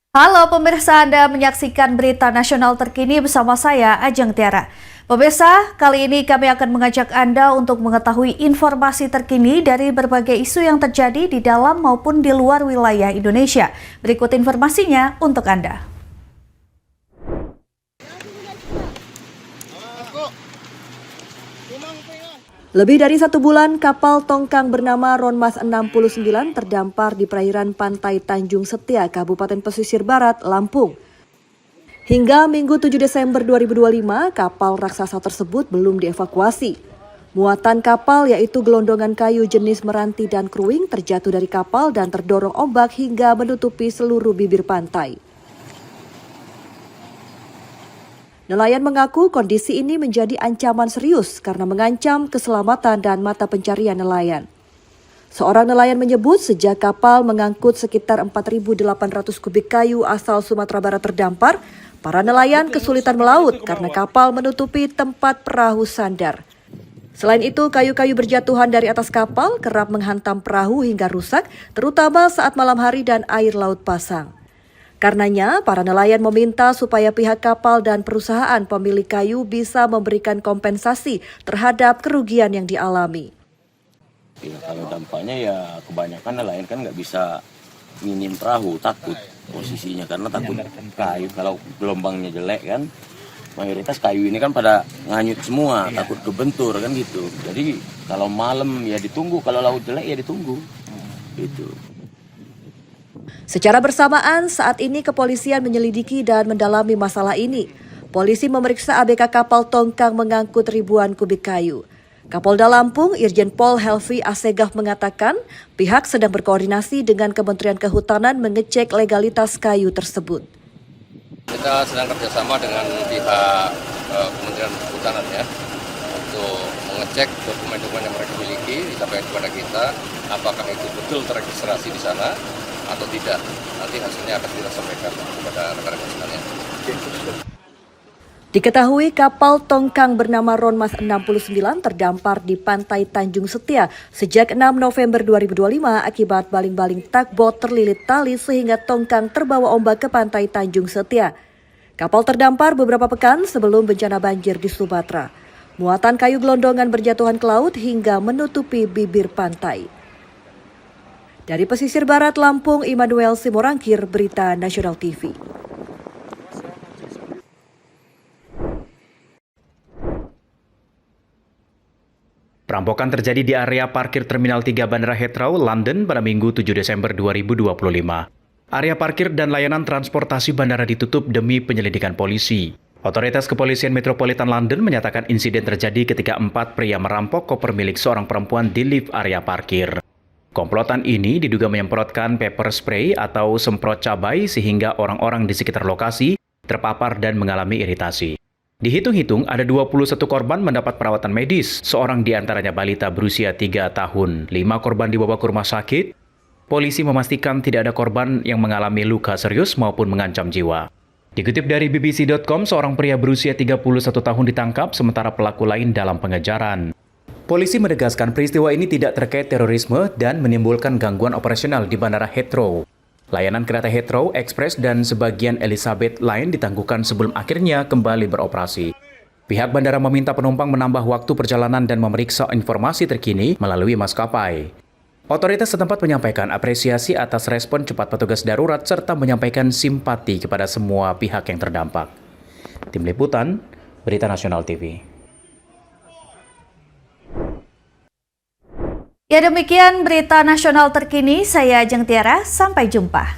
Halo pemirsa, Anda menyaksikan berita nasional terkini bersama saya, Ajeng Tiara. Pemirsa, kali ini kami akan mengajak Anda untuk mengetahui informasi terkini dari berbagai isu yang terjadi di dalam maupun di luar wilayah Indonesia. Berikut informasinya untuk Anda. Lebih dari 1 bulan, kapal tongkang bernama Ronmas 69 terdampar di perairan pantai Tanjung Setia, Kabupaten Pesisir Barat, Lampung. Hingga Minggu 7 Desember 2025, kapal raksasa tersebut belum dievakuasi. Muatan kapal yaitu gelondongan kayu jenis meranti dan kruing terjatuh dari kapal dan terdorong ombak hingga menutupi seluruh bibir pantai. Nelayan mengaku kondisi ini menjadi ancaman serius karena mengancam keselamatan dan mata pencarian nelayan. Seorang nelayan menyebut sejak kapal mengangkut sekitar 4.800 kubik kayu asal Sumatera Barat terdampar, para nelayan kesulitan melaut karena kapal menutupi tempat perahu sandar. Selain itu, kayu-kayu berjatuhan dari atas kapal kerap menghantam perahu hingga rusak, terutama saat malam hari dan air laut pasang. Karenanya, para nelayan meminta supaya pihak kapal dan perusahaan pemilik kayu bisa memberikan kompensasi terhadap kerugian yang dialami. Ya, kalau dampaknya ya kebanyakan nelayan kan nggak bisa minim perahu, takut posisinya karena takut kayu. Kalau gelombangnya jelek kan, mayoritas kayu ini kan pada nganyut semua, takut kebentur kan gitu. Jadi kalau malam ya ditunggu, kalau laut jelek ya ditunggu, gitu. Secara bersamaan, saat ini kepolisian menyelidiki dan mendalami masalah ini. Polisi memeriksa ABK kapal tongkang mengangkut ribuan kubik kayu. Kapolda Lampung, Irjen Pol Helvi Assegaf mengatakan, pihak sedang berkoordinasi dengan Kementerian Kehutanan mengecek legalitas kayu tersebut. Kita sedang kerjasama dengan pihak Kementerian Kehutanan ya, untuk mengecek dokumen-dokumen yang mereka miliki, disampaikan kepada kita, apakah itu betul terregistrasi di sana atau tidak. Nanti hasilnya akan kita sampaikan kepada rekan-rekan sekalian. Diketahui kapal tongkang bernama Ronmas 69 terdampar di pantai Tanjung Setia sejak 6 November 2025 akibat baling-baling tugboat terlilit tali sehingga tongkang terbawa ombak ke pantai Tanjung Setia. Kapal terdampar beberapa pekan sebelum bencana banjir di Sumatera. Muatan kayu gelondongan berjatuhan ke laut hingga menutupi bibir pantai. Dari Pesisir Barat Lampung, Immanuel Simorangkir, Berita Nasional TV. Perampokan terjadi di area parkir Terminal 3 Bandara Heathrow, London pada Minggu 7 Desember 2025. Area parkir dan layanan transportasi bandara ditutup demi penyelidikan polisi. Otoritas Kepolisian Metropolitan London menyatakan insiden terjadi ketika 4 pria merampok koper milik seorang perempuan di lift area parkir. Komplotan ini diduga menyemprotkan pepper spray atau semprot cabai sehingga orang-orang di sekitar lokasi terpapar dan mengalami iritasi. Dihitung-hitung ada 21 korban mendapat perawatan medis, seorang diantaranya balita berusia 3 tahun. 5 korban dibawa ke rumah sakit. Polisi memastikan tidak ada korban yang mengalami luka serius maupun mengancam jiwa. Dikutip dari BBC.com, seorang pria berusia 31 tahun ditangkap sementara pelaku lain dalam pengejaran. Polisi menegaskan peristiwa ini tidak terkait terorisme dan menimbulkan gangguan operasional di Bandara Heathrow. Layanan kereta Heathrow, Express, dan sebagian Elizabeth Line ditangguhkan sebelum akhirnya kembali beroperasi. Pihak bandara meminta penumpang menambah waktu perjalanan dan memeriksa informasi terkini melalui maskapai. Otoritas setempat menyampaikan apresiasi atas respon cepat petugas darurat serta menyampaikan simpati kepada semua pihak yang terdampak. Tim Liputan, Berita Nasional TV. Ya demikian berita nasional terkini, saya Ajeng Tiara, sampai jumpa.